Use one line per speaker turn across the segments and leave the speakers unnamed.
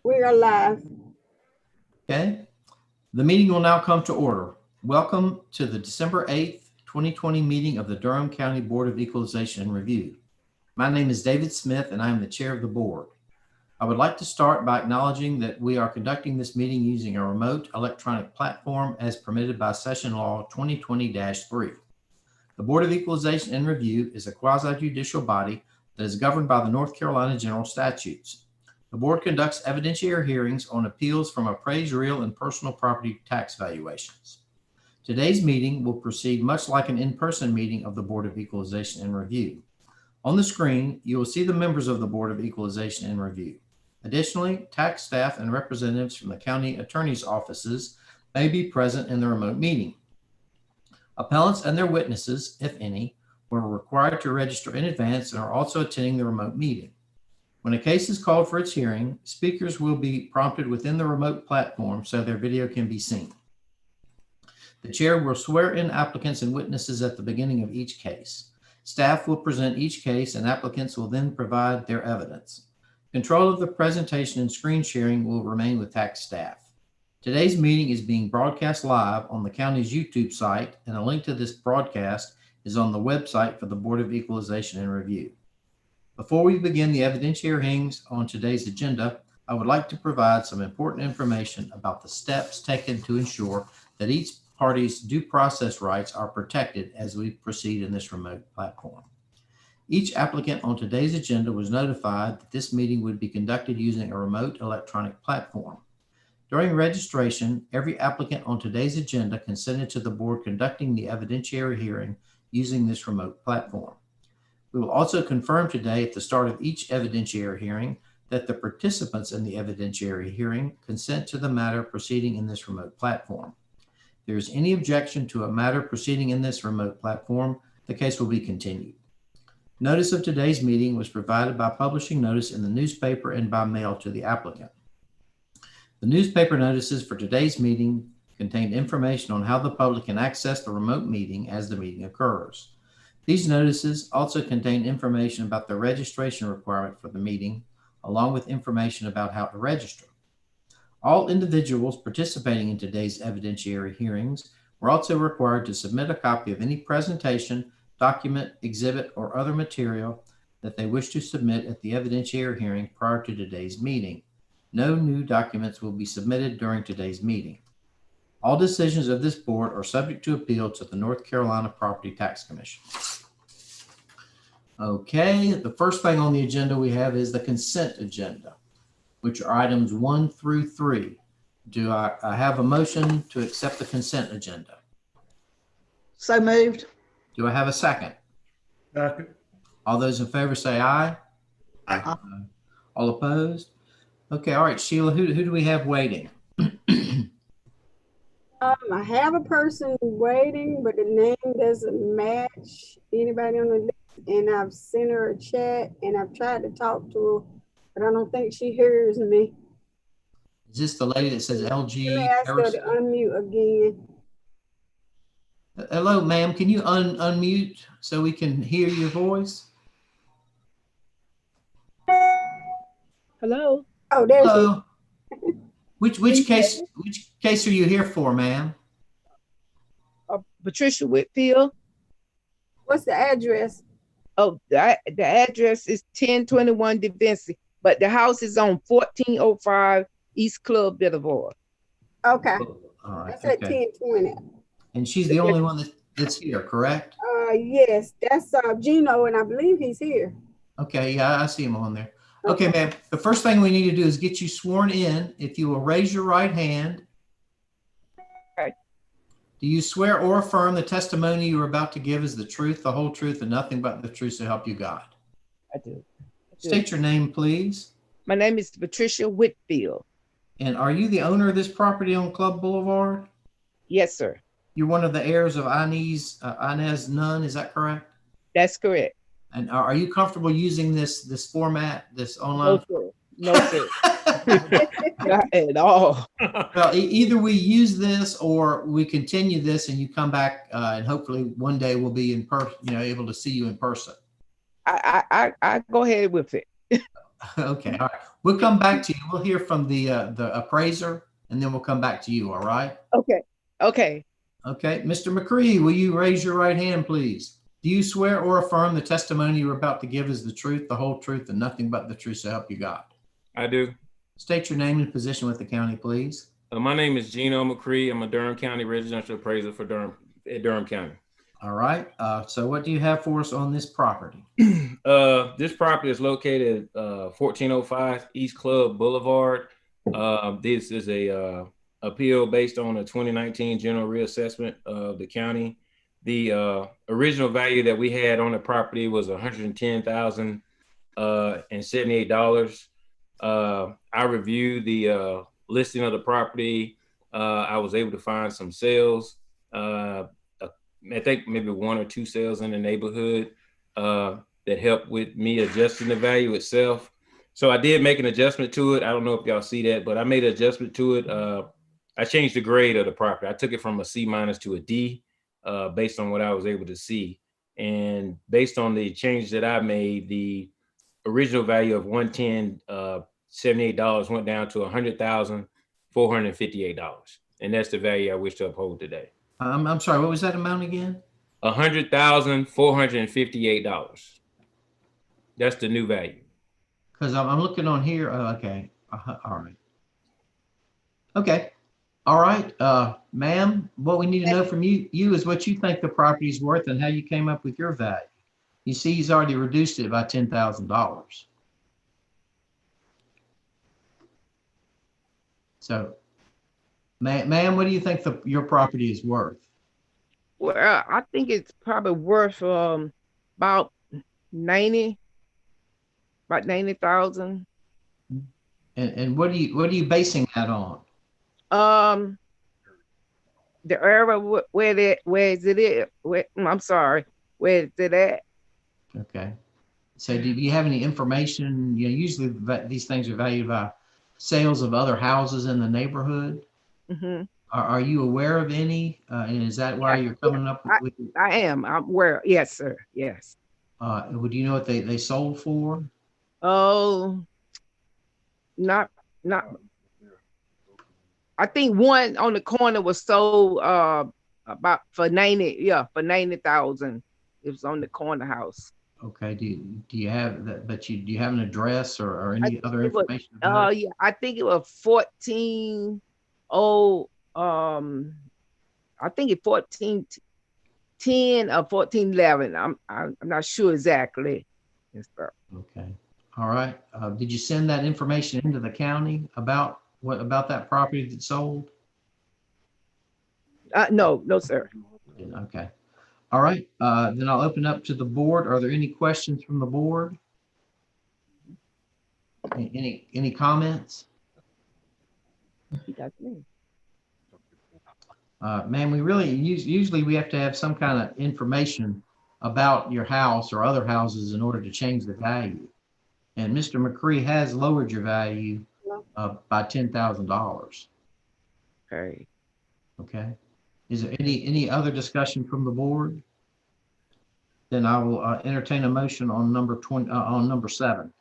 We are live.
Okay, the meeting will now come to order. Welcome to the December 8th, 2020 meeting of the Durham County Board of Equalization and Review. My name is David Smith and I am the chair of the board. I would like to start by acknowledging that we are conducting this meeting using a remote electronic platform as permitted by Session Law 2020-3. The Board of Equalization and Review is a quasi-judicial body that is governed by the North Carolina General Statutes. The board conducts evidentiary hearings on appeals from appraised real and personal property tax valuations. Today's meeting will proceed much like an in-person meeting of the Board of Equalization and Review. On the screen, you will see the members of the Board of Equalization and Review. Additionally, tax staff and representatives from the county attorney's offices may be present in the remote meeting. Appellants and their witnesses, if any, were required to register in advance and are also attending the remote meeting. When a case is called for its hearing, speakers will be prompted within the remote platform so their video can be seen. The chair will swear in applicants and witnesses at the beginning of each case. Staff will present each case and applicants will then provide their evidence. Control of the presentation and screen sharing will remain with tax staff. Today's meeting is being broadcast live on the county's YouTube site, and a link to this broadcast is on the website for the Board of Equalization and Review. Before we begin the evidentiary hearings on today's agenda, I would like to provide some important information about the steps taken to ensure that each party's due process rights are protected as we proceed in this remote platform. Each applicant on today's agenda was notified that this meeting would be conducted using a remote electronic platform. During registration, every applicant on today's agenda consented to the board conducting the evidentiary hearing using this remote platform. We will also confirm today at the start of each evidentiary hearing that the participants in the evidentiary hearing consent to the matter proceeding in this remote platform. If there is any objection to a matter proceeding in this remote platform, the case will be continued. Notice of today's meeting was provided by publishing notice in the newspaper and by mail to the applicant. The newspaper notices for today's meeting contained information on how the public can access the remote meeting as the meeting occurs. These notices also contain information about the registration requirement for the meeting, along with information about how to register. All individuals participating in today's evidentiary hearings were also required to submit a copy of any presentation, document, exhibit, or other material that they wish to submit at the evidentiary hearing prior to today's meeting. No new documents will be submitted during today's meeting. All decisions of this board are subject to appeal to the North Carolina Property Tax Commission. Okay, the first thing on the agenda we have is the consent agenda, which are items 1 through 3. Do I have a motion to accept the consent agenda?
So moved.
Do I have a second?
Second.
All those in favor say aye.
Aye.
All opposed? Okay, all right, Sheila, who do we have waiting?
I have a person waiting, but the name doesn't match anybody on the list. And I've sent her a chat and I've tried to talk to her, but I don't think she hears me.
Is this the lady that says LG?
Let me ask her to unmute again.
Hello, ma'am. Can you unmute so we can hear your voice?
Hello.
Oh, there
Hello. Which case are you here for, ma'am?
Patricia Whitfield.
What's the address?
Oh, the address is 1021 DeVinci, but the house is on 1405 East Club Boulevard.
Okay.
All right.
That's at 1020.
And she's the only one that's here, correct?
Yes, that's Gino, and I believe he's here.
Okay, yeah, I see him on there. Okay, ma'am. The first thing we need to do is get you sworn in. If you will raise your right hand.
Okay.
Do you swear or affirm the testimony you are about to give is the truth, the whole truth, and nothing but the truth to help you God?
I do.
State your name, please.
My name is Patricia Whitfield.
And are you the owner of this property on Club Boulevard?
Yes, sir.
You're one of the heirs of Inez Nunn, is that correct?
That's correct.
And are you comfortable using this format, this online?
No, sir. Not at all.
Well, either we use this or we continue this and you come back and hopefully one day we'll be in person, able to see you in person.
I go ahead with it.
Okay. All right. We'll come back to you. We'll hear from the appraiser, and then we'll come back to you. All right.
Okay. Okay.
Okay, Mr. McCree, will you raise your right hand, please? Do you swear or affirm the testimony you're about to give is the truth, the whole truth, and nothing but the truth, so help you God?
I do.
State your name and position with the county, please.
My name is Gino McCree. I'm a Durham County residential appraiser for Durham County.
All right. So what do you have for us on this property?
This property is located at 1405 East Club Boulevard. This is a appeal based on a 2019 general reassessment of the county. The original value that we had on the property was $110,078. I reviewed the listing of the property. I was able to find some sales. I think maybe 1 or 2 sales in the neighborhood that helped with me adjusting the value itself. So I did make an adjustment to it. I don't know if y'all see that, but I made an adjustment to it. I changed the grade of the property. I took it from a C- to a D based on what I was able to see. And based on the change that I made, the original value of $110,78 went down to $100,458. And that's the value I wish to uphold today.
I'm sorry, what was that amount again?
$100,458. That's the new value.
Because I'm looking on here. Okay. All right. Okay. All right. Ma'am, what we need to know from you is what you think the property is worth and how you came up with your value. You see, he's already reduced it by $10,000. So, ma'am, what do you think your property is worth?
Well, I think it's probably worth about 90,000.
And what are you basing that on?
The area where is it at? I'm sorry, where is it at?
Okay. So do you have any information? You know, usually these things are valued by sales of other houses in the neighborhood.
Mm-hmm.
Are you aware of any? And is that why you're coming up with?
I am. I'm aware. Yes, sir. Yes.
Would you know what they sold for?
Oh, not. I think one on the corner was sold about for 90,000. It was on the corner house.
Okay. Do you have that? But do you have an address or any other information?
Yeah, I think it was 14. Oh, I think it's 1410 or 1411. I'm not sure exactly.
Okay. All right. Did you send that information into the county about that property that sold?
No, sir.
Okay. All right. Then I'll open up to the board. Are there any questions from the board? Any comments? Ma'am, we really usually we have to have some kind of information about your house or other houses in order to change the value. And Mr. McCree has lowered your value by $10,000.
Okay.
Okay. Is there any other discussion from the board? Then I will entertain a motion on number 7.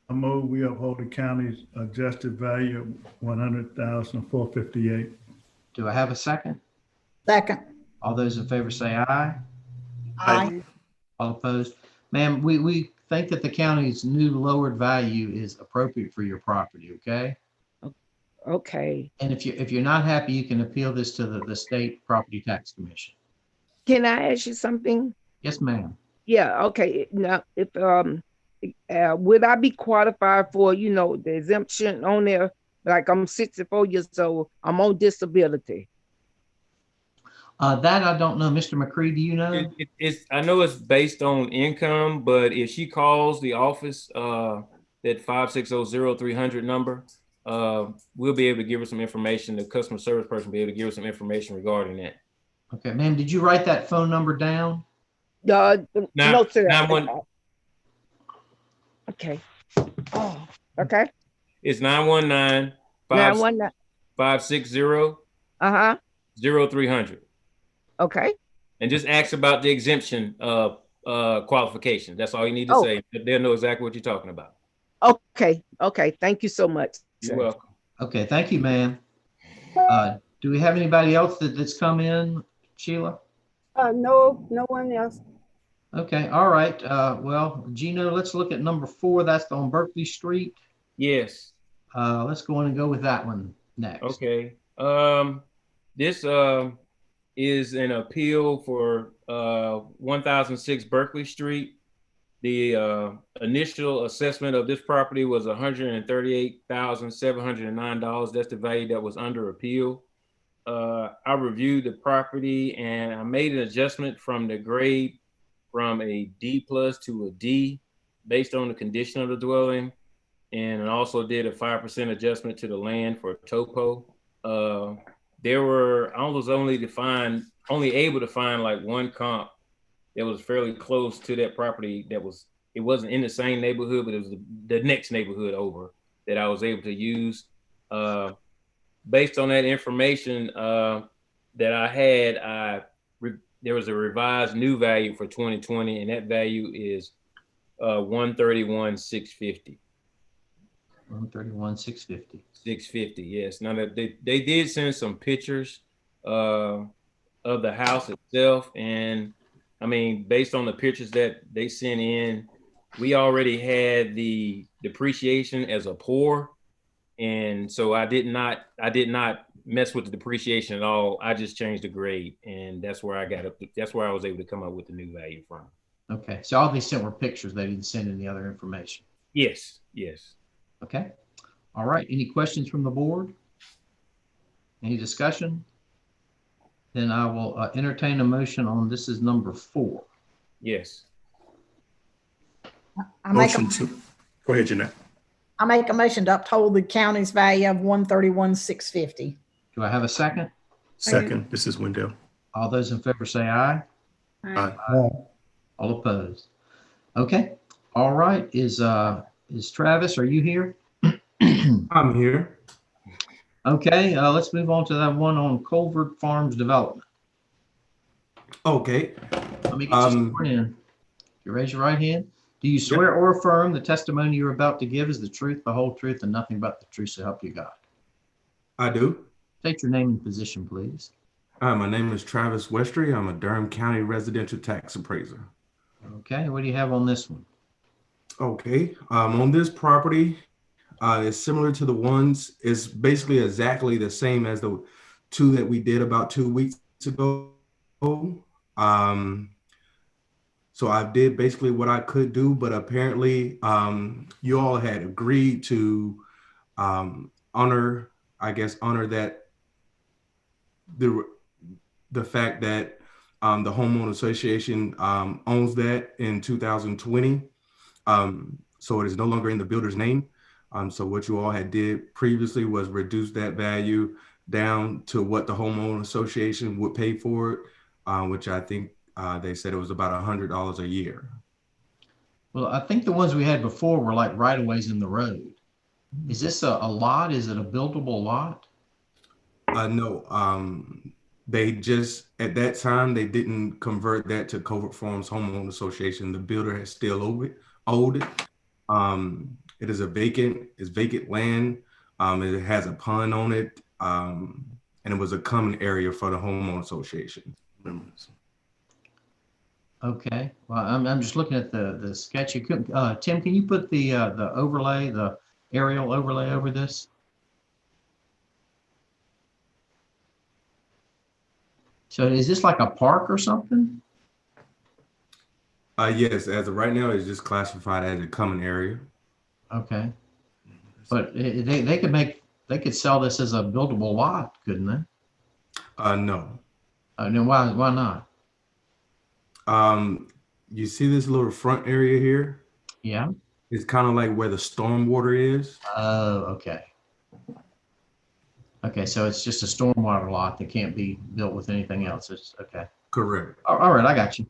I move we uphold the county's adjusted value of $100,458.
Do I have a second?
Second.
All those in favor say aye.
Aye.
All opposed? Ma'am, we think that the county's new lowered value is appropriate for your property, okay?
Okay.
And if you're not happy, you can appeal this to the state property tax commission.
Can I ask you something?
Yes, ma'am.
Yeah, okay. Now, if would I be qualified for, the exemption on there? Like I'm 64 years old, I'm on disability.
That I don't know. Mr. McCree, do you know?
I know it's based on income, but if she calls the office, that 560-0300 number, we'll be able to give her some information. The customer service person will be able to give her some information regarding that.
Okay, ma'am, did you write that phone number down?
No, sir. Okay. Oh, okay.
It's 919 560 0300.
Okay.
And just ask about the exemption qualification. That's all you need to say. They'll know exactly what you're talking about.
Okay, okay. Thank you so much,
You're
sir.
welcome.
Okay, thank you, ma'am. Do we have anybody else that's come in, Sheila?
No, no one else.
Okay, all right. Well, Gino, let's look at number 4. That's on Berkeley Street.
Yes.
Let's go in and go with that one next.
Okay. This is an appeal for 1006 Berkeley Street. The initial assessment of this property was $138,709. That's the value that was under appeal. I reviewed the property and I made an adjustment from the grade from a D plus to a D based on the condition of the dwelling. And I also did a 5% adjustment to the land for topo. I was only able to find like one comp that was fairly close to that property. It wasn't in the same neighborhood, but it was the next neighborhood over that I was able to use. Based on that information that I had, there was a revised new value for 2020, and that value is $131,650.
131,650.
650, yes. Now that they did send some pictures of the house itself, and I mean, based on the pictures that they sent in, we already had the depreciation as a pour, and so I did not mess with the depreciation at all. I just changed the grade, and that's where that's where I was able to come up with the new value from.
Okay, so all they sent were pictures. They didn't send any other information.
Yes, yes.
Okay. All right. Any questions from the board? Any discussion? Then I will entertain a motion on this is number 4.
Yes.
I make a,
Motion to, go ahead, Jeanette.
I make a motion to uphold the county's value of 131,650.
Do I have a second?
Second, this is Wendell.
All those in favor say aye.
Aye.
All opposed. Okay. All right. Is Travis, are you here?
I'm here.
Okay. Let's move on to that one on Colvert Farms Development.
Okay.
Let me get you sworn in. You raise your right hand. Do you swear or affirm the testimony you're about to give is the truth, the whole truth, and nothing but the truth, so help you God?
I do.
State your name and position, please.
My name is Travis Westry. I'm a Durham County residential tax appraiser.
Okay. What do you have on this one?
Okay. On this property, it's similar to the ones. It's basically exactly the same as the 2 that we did about 2 weeks ago. So I did basically what I could do, but apparently you all had agreed to honor that the fact that the homeowner association owns that in 2020. So it is no longer in the builder's name. So what you all had did previously was reduce that value down to what the homeowner association would pay for it, which I think they said it was about $100 a year.
Well, I think the ones we had before were like right-of-ways in the road. Is this a lot? Is it a buildable lot?
No. They just, at that time, they didn't convert that to Covert Farms Homeowner Association. The builder has still owed it. It is vacant land. It has a pond on it. And it was a common area for the homeowner association members.
Okay. Well, I'm just looking at the sketch. You couldn't, Tim, can you put the overlay, the aerial overlay over this? So is this like a park or something?
Yes, as of right now, it's just classified as a common area.
Okay. But they could sell this as a buildable lot, couldn't they?
No.
Then why not?
You see this little front area here?
Yeah.
It's kind of like where the stormwater is.
Oh, okay. Okay, so it's just a stormwater lot that can't be built with anything else. It's okay.
Correct.
All right, I got you.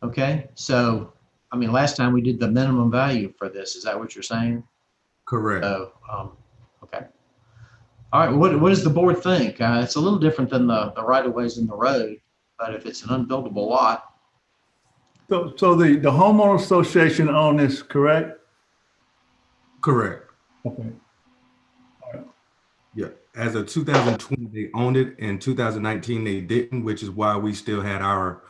Okay, so I mean, last time we did the minimum value for this. Is that what you're saying?
Correct.
So, okay. All right. What does the board think? It's a little different than the right-of-ways in the road, but if it's an unbuildable lot.
So the homeowner association own this, correct?
Correct.
Okay.
Yeah. As of 2020, they owned it. In 2019, they didn't, which is why we still had our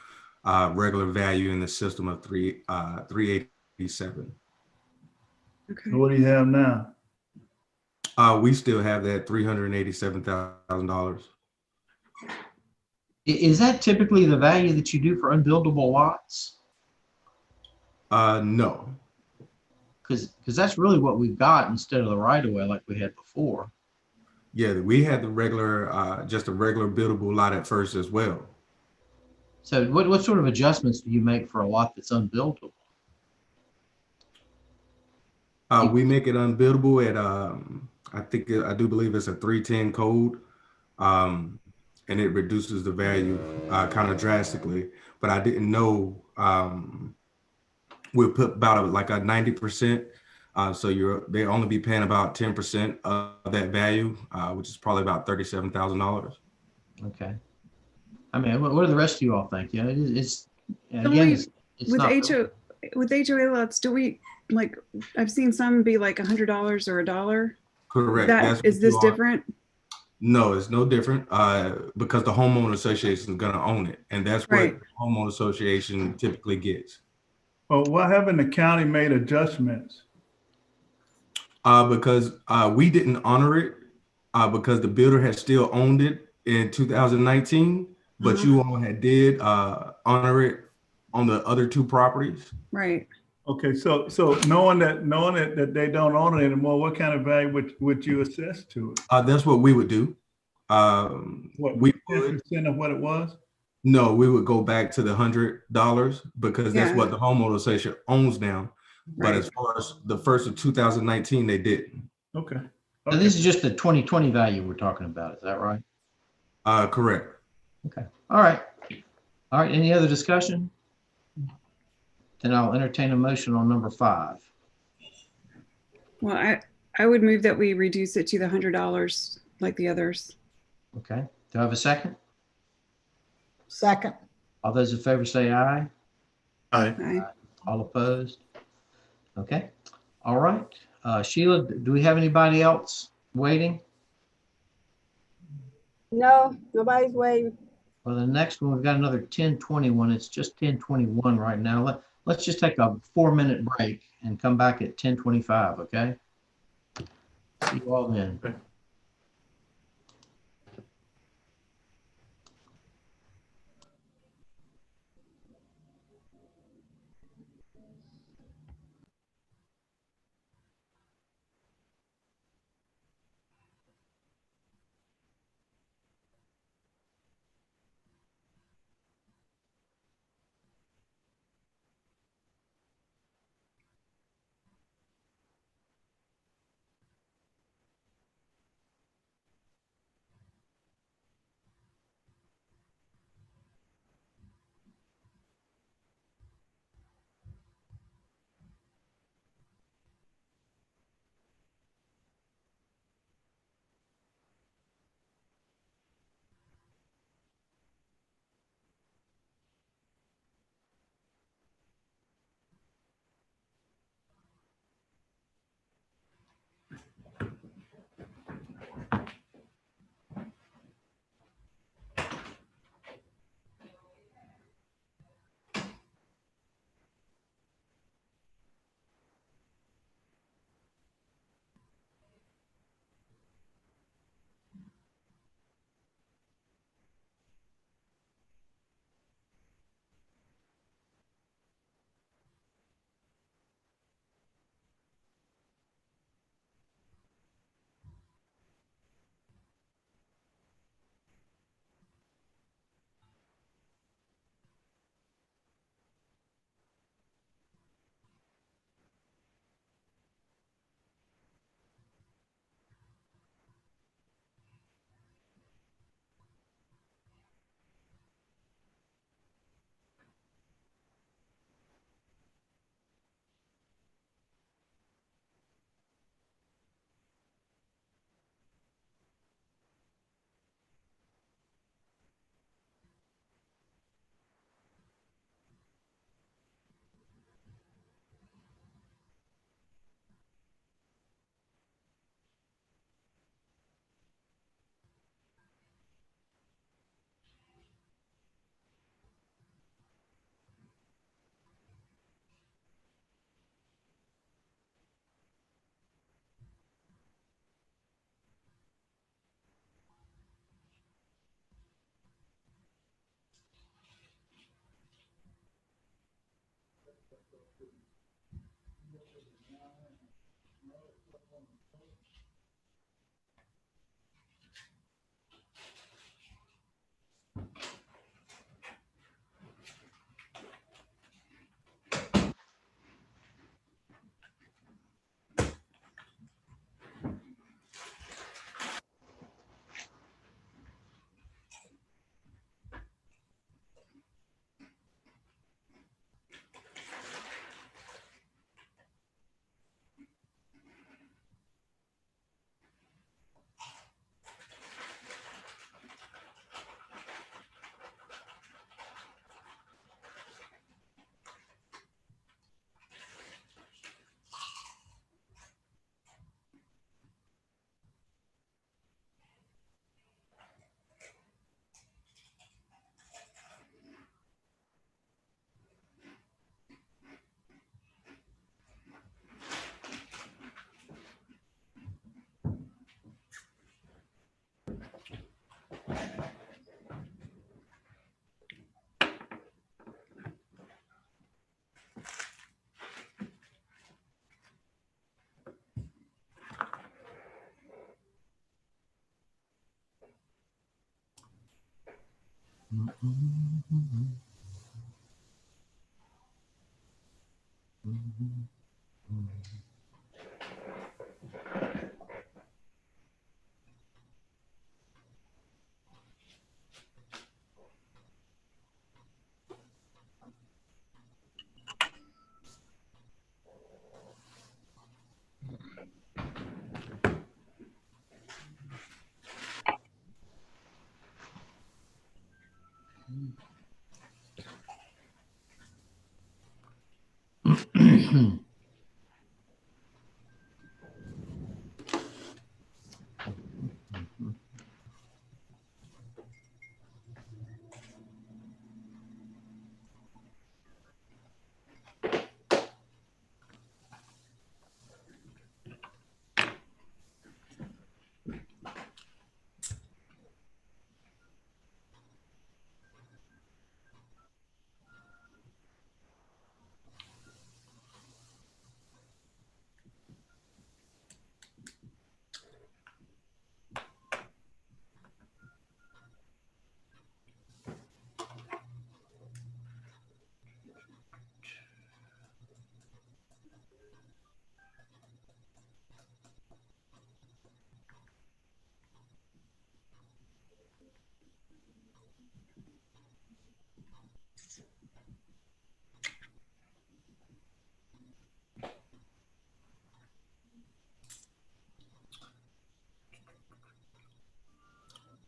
regular value in the system of 387.
So what do you have now?
We still have that $387,000.
Is that typically the value that you do for unbuildable lots?
No.
Because that's really what we've got instead of the right of way like we had before.
Yeah, we had the regular, just a regular buildable lot at first as well.
So what sort of adjustments do you make for a lot that's unbuildable?
We make it unbuildable at, I do believe it's a 310 code, and it reduces the value kind of drastically. But I didn't know we'll put about like a 90%. So they only be paying about 10% of that value, which is probably about $37,000.
Okay. I mean, what do the rest of you all think? Yeah, it's
Don't
again,
we,
it's
with
not.
with HOA lots, do we like? I've seen some be like $100 or $1.
Correct.
Is this different?
No, it's no different because the homeowner association is going to own it, and that's what
Right.
the homeowner association typically gets.
Well, why haven't the county made adjustments?
Because we didn't honor it because the builder had still owned it in 2019, but you all did honor it on the other two properties.
Right.
Okay, so knowing that they don't own it anymore, what kind of value would you assess to it?
That's what we would do.
What,
We
10% of what it was?
No, we would go back to the $100 because that's
Yeah.
what the homeowner association owns now. But
Right.
as far as the first of 2019, they didn't.
Okay.
So this is just the 2020 value we're talking about. Is that right?
Correct.
Okay. All right. All right. Any other discussion? Then I'll entertain a motion on number 5.
Well, I would move that we reduce it to the $100 like the others.
Okay. Do I have a second?
Second.
All those in favor say aye.
Aye.
Aye.
All opposed? Okay. All right. Sheila, do we have anybody else waiting?
No, nobody's waiting.
Well, the next one, we've got another 1021. It's just 1021 right now. Let's just take a 4-minute break and come back at 1025, okay? See you all then.
Okay.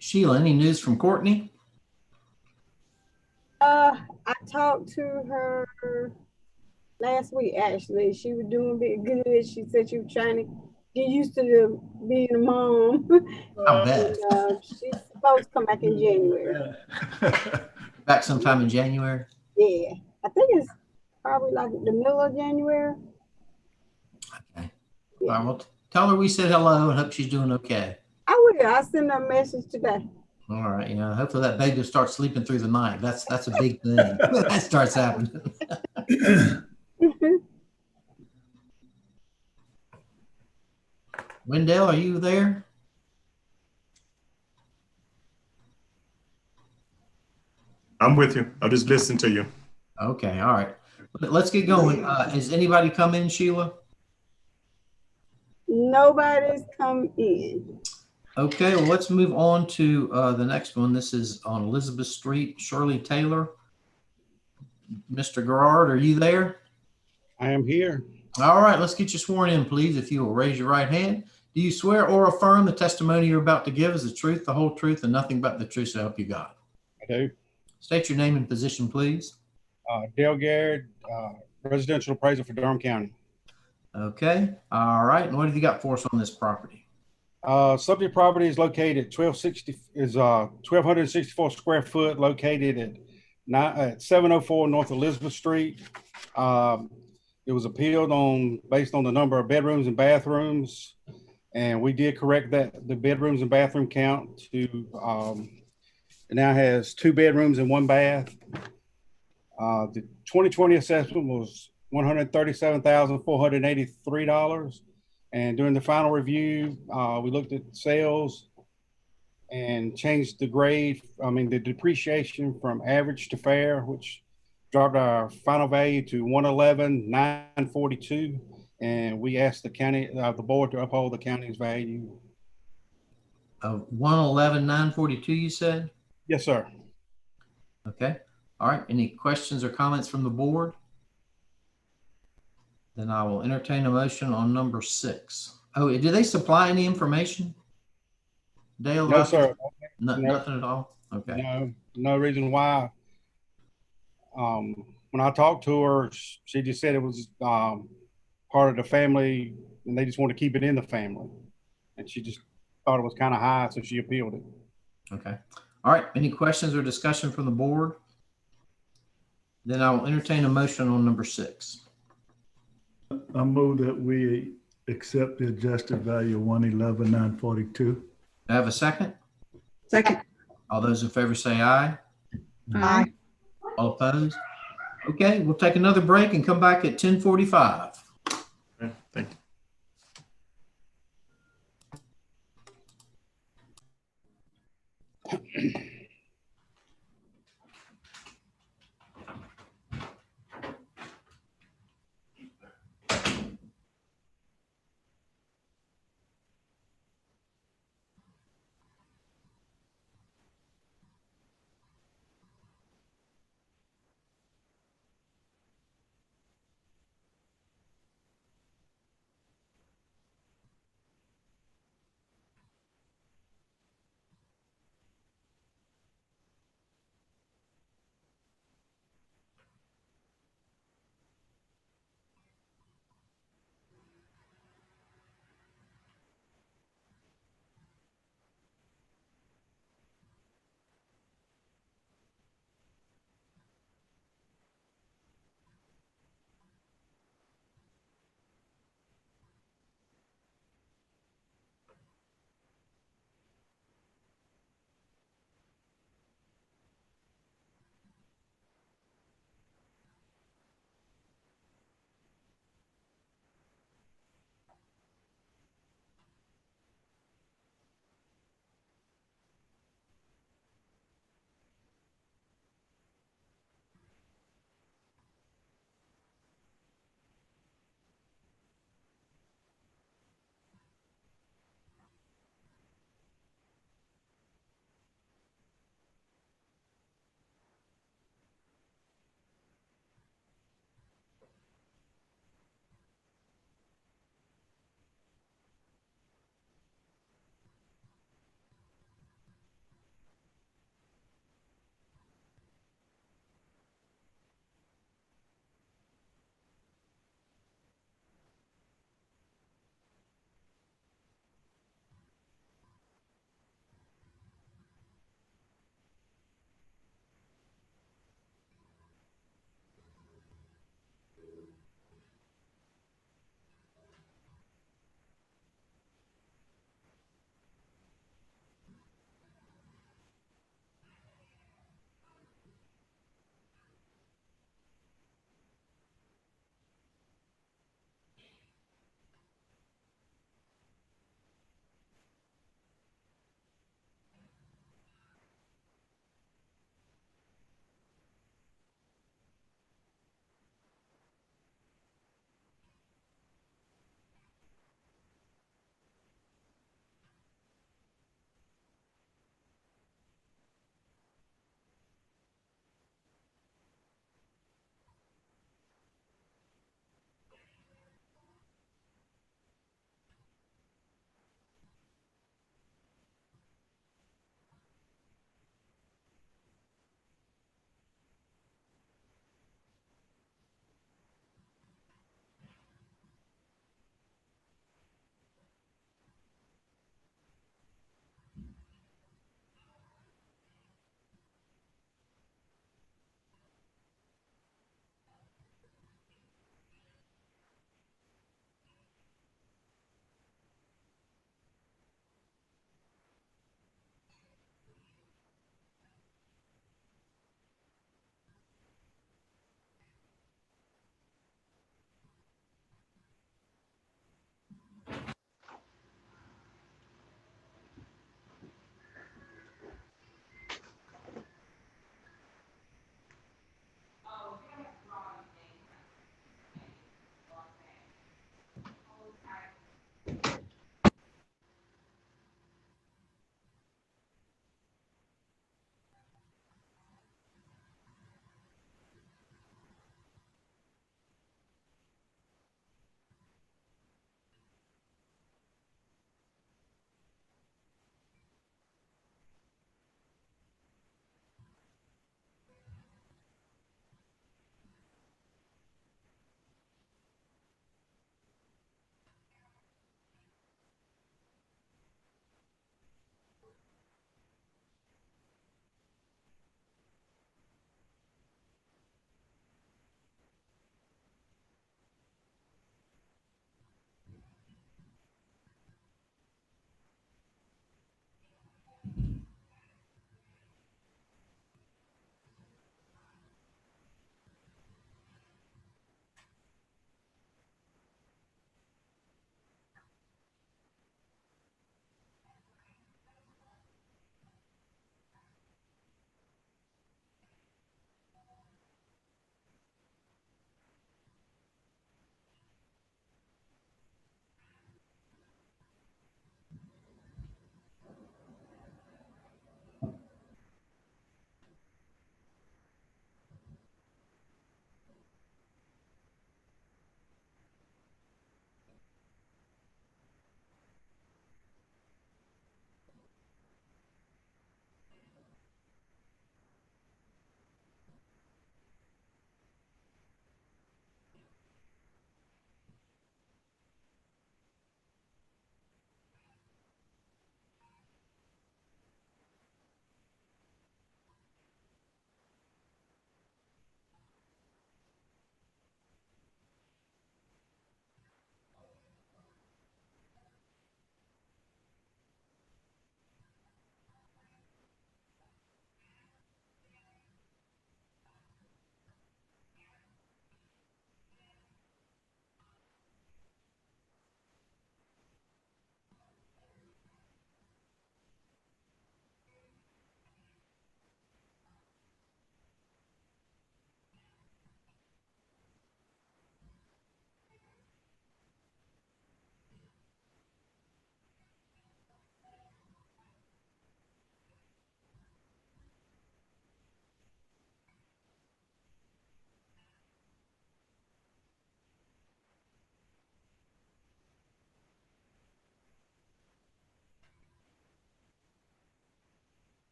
Sheila, any news from Courtney?
I talked to her last week, actually. She was doing a bit good. She said she was trying to get used to being a mom.
I bet.
She's supposed to come back in January.
Back sometime in January?
Yeah. I think it's probably like the middle of January.
Okay. Yeah. All right, well, tell her we said hello and hope she's doing okay.
I will. I'll send her a message today.
All right. Yeah. Hopefully that baby will start sleeping through the night. That's a big thing. That starts happening. Wendell, are you there?
I'm with you. I'll just listen to you.
Okay. All right. Let's get going. Has anybody come in, Sheila?
Nobody's come in.
Okay. Well, let's move on to the next one. This is on Elizabeth Street, Shirley Taylor. Mr. Gerard, are you there?
I am here.
All right. Let's get you sworn in, please. If you will raise your right hand. Do you swear or affirm the testimony you're about to give is the truth, the whole truth, and nothing but the truth, so help you God?
I do.
State your name and position, please.
Dale Garrett, residential appraiser for Durham County.
Okay. All right. And what have you got for us on this property?
Subject property is located at 1,264 square foot, located at 704 North Elizabeth Street. It was appealed based on the number of bedrooms and bathrooms, and we did correct the bedrooms and bathroom count to it now has 2 bedrooms and 1 bath. The 2020 assessment was $137,483. And during the final review, we looked at sales and changed the grade, the depreciation from average to fair, which dropped our final value to 111,942. And we asked the board to uphold the county's value.
111,942, you said?
Yes, sir.
Okay. All right. Any questions or comments from the board? Then I will entertain a motion on number 6. Oh, did they supply any information, Dale?
No, sir.
Nothing at all? Okay.
No reason why. When I talked to her, she just said it was part of the family and they just want to keep it in the family. And she just thought it was kind of high, so she appealed it.
Okay. All right. Any questions or discussion from the board? Then I will entertain a motion on number 6.
I move that we accept the adjusted value of 111,942.
Do I have a second?
Second.
All those in favor say aye.
Aye.
All opposed? Okay, we'll take another break and come back at 10:45.
Okay, thank you.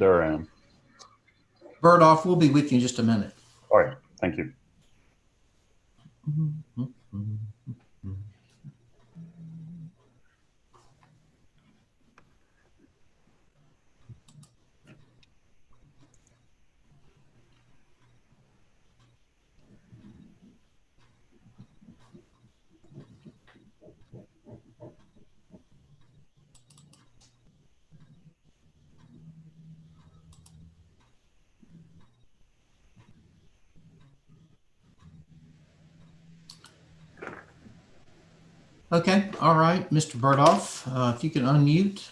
There I am.
Burdoff, we'll be with you in just a minute.
All right. Thank you.
Okay, all right, Mr. Burdoff, if you can unmute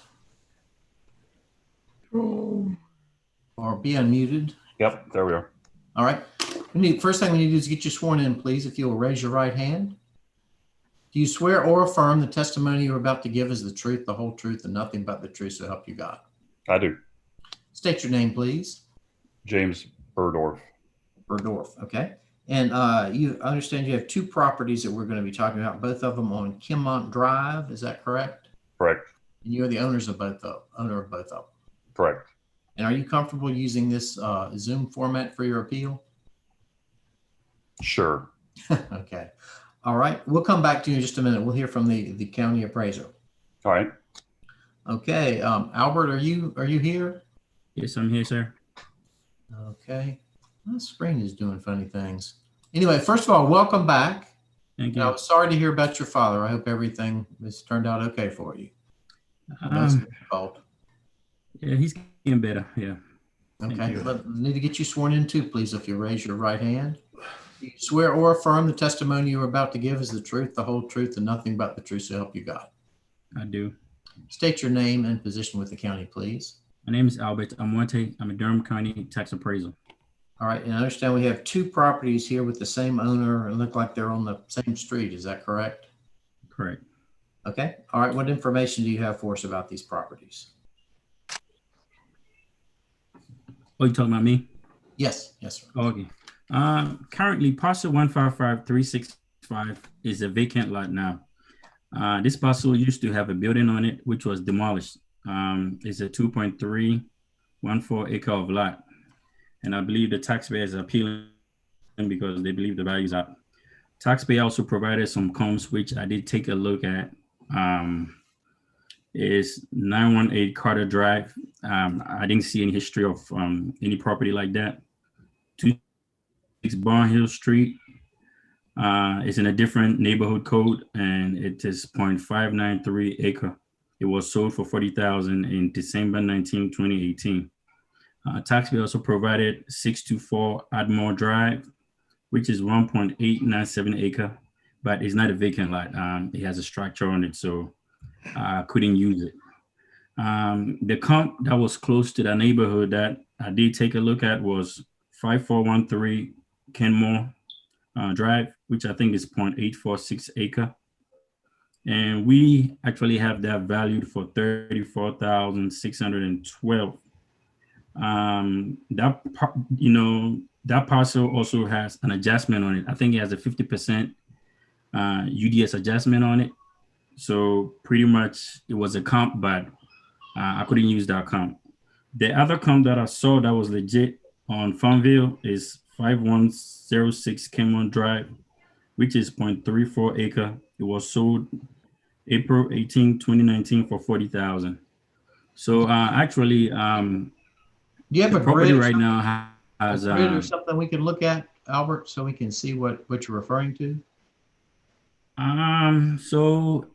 or be unmuted.
Yep, there we are.
All right. First thing we need to do is get you sworn in, please, if you'll raise your right hand. Do you swear or affirm the testimony you're about to give is the truth, the whole truth, and nothing but the truth, so help you God?
I do.
State your name, please.
James Burdorf.
Burdorf, okay. And you understand you have two properties that we're going to be talking about, both of them on Kimmont Drive. Is that correct?
Correct.
And you are the owners of both of them.
Correct.
And are you comfortable using this Zoom format for your appeal?
Sure.
Okay. All right. We'll come back to you in just a minute. We'll hear from the county appraiser.
All right.
Okay. Albert, are you here?
Yes, I'm here, sir.
Okay. The screen is doing funny things. Anyway, first of all, welcome back.
Thank you.
I was sorry to hear about your father. I hope everything has turned out okay for you. That's your fault.
Yeah, he's getting better. Yeah.
Okay. But I need to get you sworn in too, please, if you raise your right hand. Do you swear or affirm the testimony you're about to give is the truth, the whole truth, and nothing but the truth, so help you God?
I do.
State your name and position with the county, please.
My name is Albert Amonte. I'm a Durham County tax appraiser.
All right, and I understand we have two properties here with the same owner and look like they're on the same street. Is that correct?
Correct.
Okay. All right. What information do you have for us about these properties?
Oh, you talking about me?
Yes. Yes, sir.
Okay. Currently, parcel 155365 is a vacant lot now. This parcel used to have a building on it, which was demolished. It's a 2.314 acre of lot. And I believe the taxpayers are appealing because they believe the values are. Taxpayer also provided some comps, which I did take a look at. Is 918 Carter Drive. I didn't see any history of any property like that. 26 Barnhill Street. It's in a different neighborhood code, and it is 0.593 acre. It was sold for $40,000 in December 19, 2018. Taxpayer also provided 624 Admore Drive, which is 1.897 acre, but it's not a vacant lot. It has a structure on it, so I couldn't use it. The comp that was close to the neighborhood that I did take a look at was 5413 Kenmore Drive, which I think is 0.846 acre. And we actually have that valued for $34,612. That parcel also has an adjustment on it. I think it has a 50% UDS adjustment on it. So pretty much it was a comp, but I couldn't use that comp. The other comp that I saw that was legit on Farmville is 5106 Kenmore Drive, which is 0.34 acre. It was sold April 18, 2019 for $40,000. So actually,
do you have
the
a
property
grid
right now has
a grid or something we can look at, Albert, so we can see what you're referring to?
So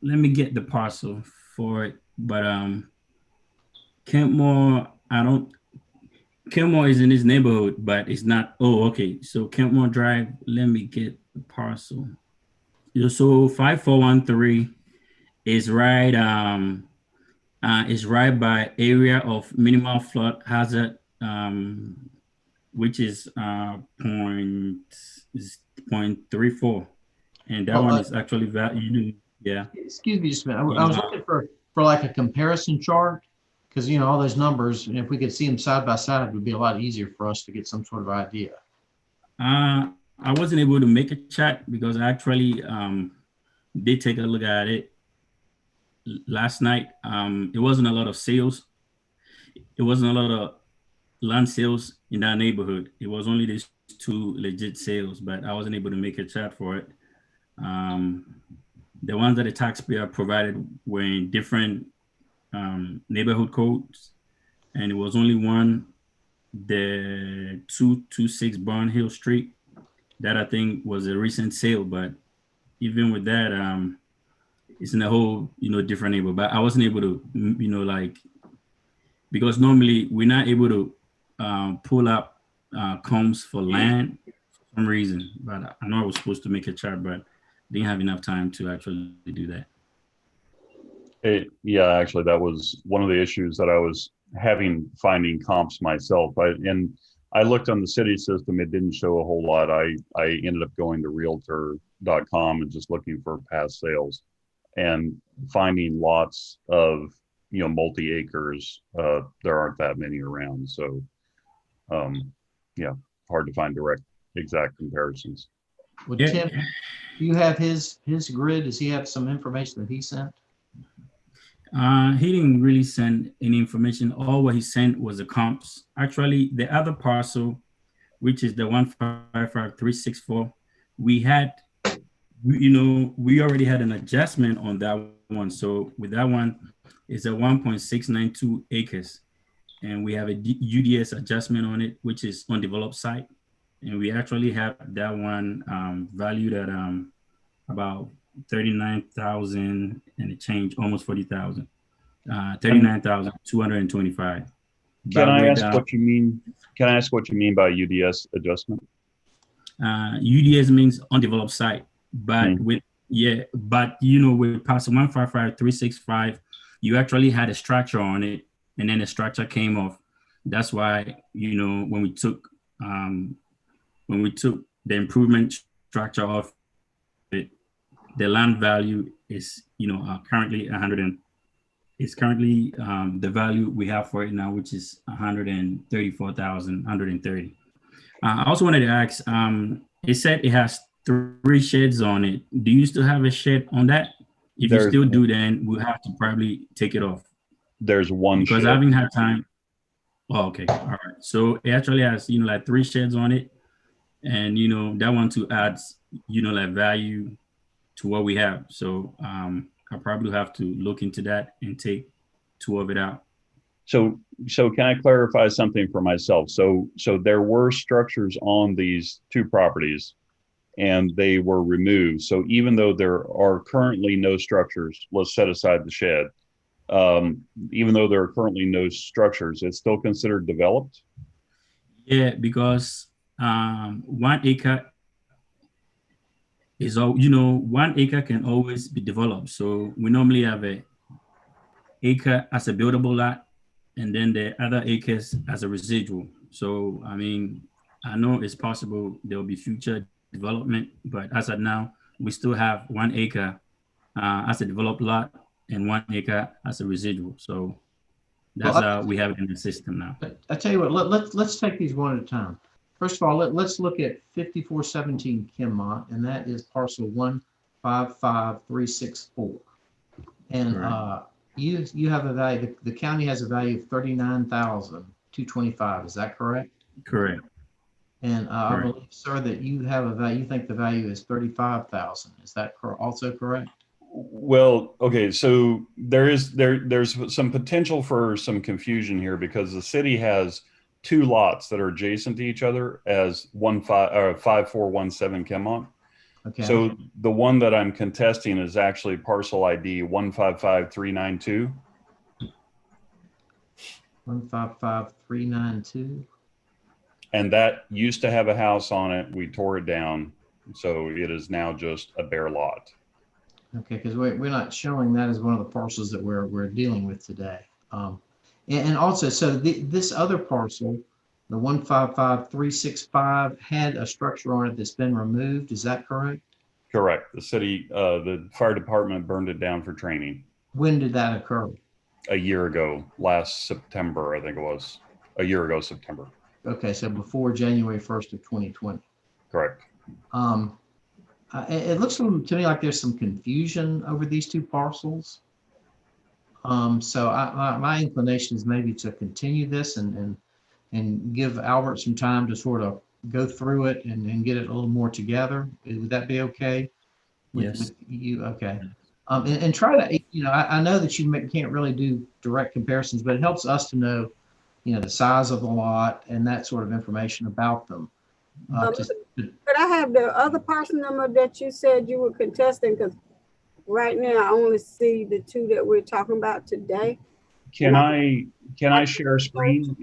let me get the parcel for it. But Kentmore, Kentmore is in this neighborhood, but it's not. Oh, okay. So Kentmore Drive, let me get the parcel. So 5413 is right by area of minimal flood hazard, which is 0.34. And that one is actually valued. Yeah.
Excuse me just a minute. I was looking for like a comparison chart, because all those numbers, and if we could see them side by side, it would be a lot easier for us to get some sort of idea.
I wasn't able to make a chart because I actually did take a look at it last night. It wasn't a lot of sales. it wasn't a lot of land sales in that neighborhood. It was only these two legit sales, but I wasn't able to make a chart for it. The ones that the taxpayer provided were in different neighborhood codes, and it was only one, the 226 Barnhill Street, that I think was a recent sale. But even with that, it's in a whole, different neighborhood. But I wasn't able to, because normally we're not able to pull up comps for land for some reason. But I know I was supposed to make a chart, but didn't have enough time to actually do that.
Yeah, actually, that was one of the issues that I was having finding comps myself. I looked on the city system; it didn't show a whole lot. I ended up going to Realtor.com and just looking for past sales, and finding lots of multi acres. There aren't that many around, so yeah, hard to find direct exact comparisons.
Well, Tim, do you have his grid? Does he have some information that he sent?
He didn't really send any information. All what he sent was the comps. Actually, the other parcel, which is the 155364, we already had an adjustment on that one. So with that one, it's a 1.692 acres. And we have a UDS adjustment on it, which is undeveloped site. And we actually have that one valued at about 39,000 and a change, almost 40,000. 39,225.
Can I ask what you mean? Can I ask what you mean by UDS adjustment?
UDS means undeveloped site, but with parcel 155365, you actually had a structure on it, and then the structure came off. That's why when we took the improvement structure off it, the land value is currently the value we have for it now, which is 134,130. I also wanted to ask, it said it has 3 sheds on it. Do you still have a shed on that? If you still do, then we'll have to probably take it off.
There's one
because
shed.
I haven't had time. Oh, okay. All right. So it actually has, like 3 sheds on it. And, that one too adds, like value to what we have. So I probably have to look into that and take 2 of it out.
So can I clarify something for myself? So there were structures on these 2 properties and they were removed. So even though there are currently no structures, let's set aside the shed. Even though there are currently no structures, it's still considered developed?
Yeah, because 1 acre is all, 1 acre can always be developed. So we normally have a acre as a buildable lot, and then the other acres as a residual. So, I mean, I know it's possible there will be future development, but as of now, we still have 1 acre as a developed lot and 1 acre as a residual. So that's how we have it in the system now.
I tell you what, let's take these one at a time. First of all, let's look at 5417 Kinmont, and that is parcel 155364. And you have a value, the county has a value of 39,225. Is that correct?
Correct.
And I believe, sir, that you have a value, you think the value is 35,000. Is that also correct?
Well, okay, so there's some potential for some confusion here because the city has 2 lots that are adjacent to each other as 5417 Kinmont.
Okay.
So the one that I'm contesting is actually parcel ID 155392.
155392.
And that used to have a house on it. We tore it down. So it is now just a bare lot.
Okay, because we're not showing that as one of the parcels that we're dealing with today. And also, so this other parcel, the 155365, had a structure on it that's been removed. Is that correct?
Correct. The city, the fire department burned it down for training.
When did that occur?
A year ago, last September, I think it was. A year ago, September.
Okay, so before January 1st of 2020.
Correct.
It looks to me like there's some confusion over these 2 parcels. So my inclination is maybe to continue this and give Albert some time to sort of go through it and get it a little more together. Would that be okay?
Yes.
With you? Okay. And try to, I know that you can't really do direct comparisons, but it helps us to know, the size of the lot and that sort of information about them.
Could I have the other parcel number that you said you were contesting? Because right now I only see the two that we're talking about today.
Can I share a screen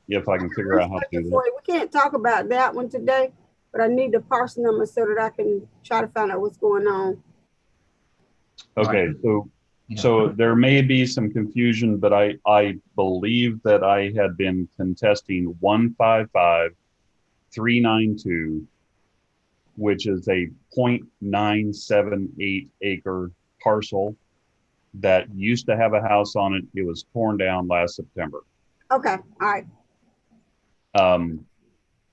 if I can figure out how to do that?
We can't talk about that one today, but I need the parcel number so that I can try to find out what's going on.
Okay, so there may be some confusion, but I believe that I had been contesting 155,392, which is a 0.978 acre parcel that used to have a house on it. It was torn down last September.
Okay, all right.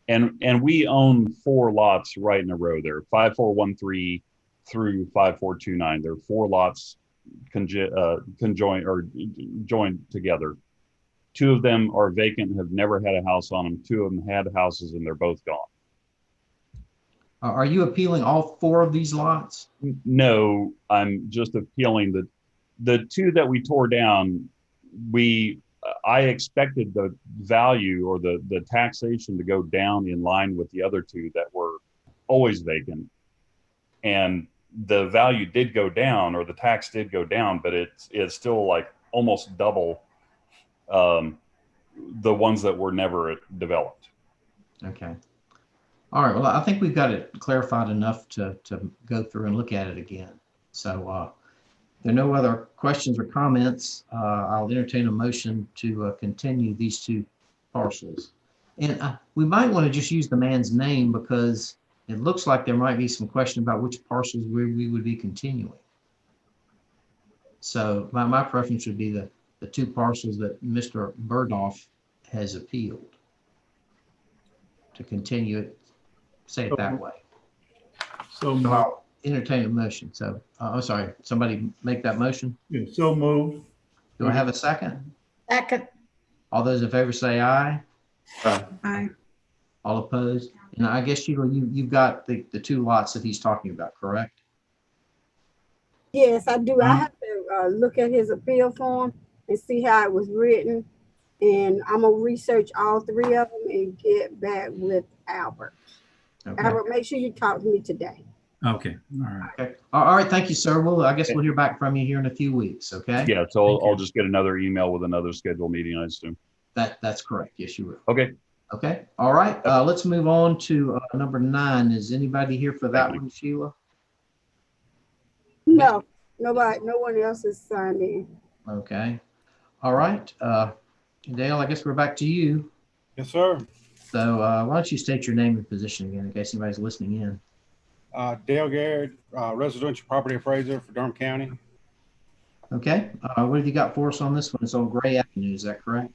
And we own 4 lots right in a row there, 5413 through 5429. There are 4 lots conjoined or joined together. 2 of them are vacant and have never had a house on them. 2 of them had houses and they're both gone.
Are you appealing all 4 of these lots?
No, I'm just appealing that the 2 that we tore down, I expected the value or the taxation to go down in line with the other 2 that were always vacant. And the value did go down, or the tax did go down, but it's still like almost double the ones that were never developed.
Okay. All right. Well, I think we've got it clarified enough to go through and look at it again. So there are no other questions or comments. I'll entertain a motion to continue these 2 parcels. And we might want to just use the man's name because it looks like there might be some question about which parcels we would be continuing. So my preference would be the 2 parcels that Mr. Burdoff has appealed to continue it, say it that way.
So
I'll entertain a motion. So I'm sorry, somebody make that motion.
Yeah, so moved.
Do I have a second?
Second.
All those in favor say aye.
Aye.
All opposed? And I guess you've got the 2 lots that he's talking about, correct?
Yes, I do. I have to look at his appeal form and see how it was written. And I'm going to research all 3 of them and get back with Albert.
Okay.
Albert, make sure you talk to me today.
Okay. All right.
Okay. All right. Thank you, sir. Well, I guess we'll hear back from you here in a few weeks. Okay.
Yeah. So I'll just get another email with another scheduled meeting, I assume.
That's correct. Yes, you will.
Okay.
Okay. All right. Let's move on to number 9. Is anybody here for that one, Sheila?
No, nobody. No one else is signed in.
Okay. All right. Dale, I guess we're back to you.
Yes, sir.
So why don't you state your name and position again in case anybody's listening in.
Dale Garrett, residential property appraiser for Durham County.
Okay. What have you got for us on this one? It's on Gray Avenue. Is that correct?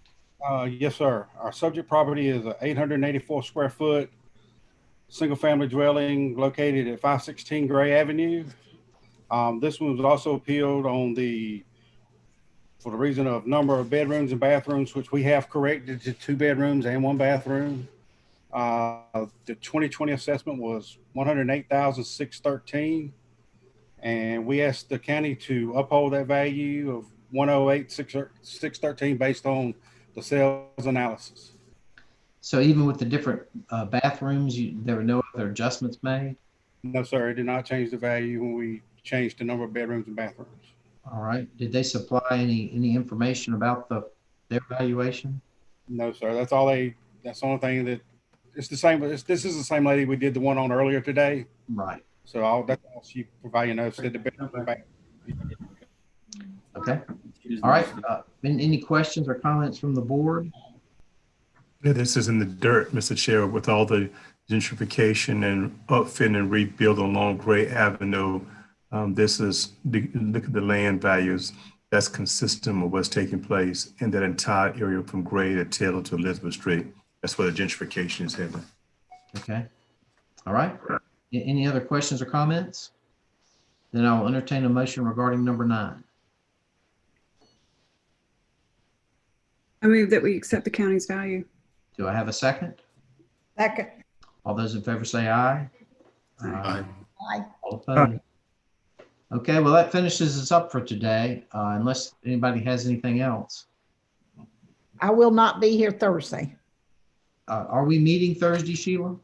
Yes, sir. Our subject property is an 884 square foot single family dwelling located at 516 Gray Avenue. This one was also appealed for the reason of number of bedrooms and bathrooms, which we have corrected to 2 bedrooms and 1 bathroom. The 2020 assessment was $108,613, and we asked the county to uphold that value of $108,613 based on the sales analysis.
So even with the different bathrooms, there were no other adjustments made?
No, sir. It did not change the value when we changed the number of bedrooms and bathrooms.
All right. Did they supply any information about their valuation?
No, sir. That's all that's the only thing that it's the same. This is the same lady we did the one on earlier today.
Right.
So that's all she provided notes. Did the bedroom and bathroom.
Okay. All right. Any questions or comments from the board?
Yeah, this is in the dirt, Mr. Chair, with all the gentrification and upfitting and rebuild along Gray Avenue. This is, look at the land values. That's consistent with what's taking place in that entire area from Gray to Taylor to Elizabeth Street. That's where the gentrification is heading.
Okay. All right. Any other questions or comments? Then I will entertain a motion regarding number 9.
I move that we accept the county's value.
Do I have a second?
Second.
All those in favor say aye.
Aye.
Aye.
All opposed? Okay, well, that finishes us up for today, unless anybody has anything else.
I will not be here Thursday.
Are we meeting Thursday, Sheila?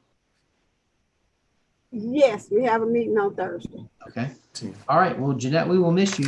Yes, we have a meeting on Thursday.
Okay. All right. Well, Jeanette, we will miss you.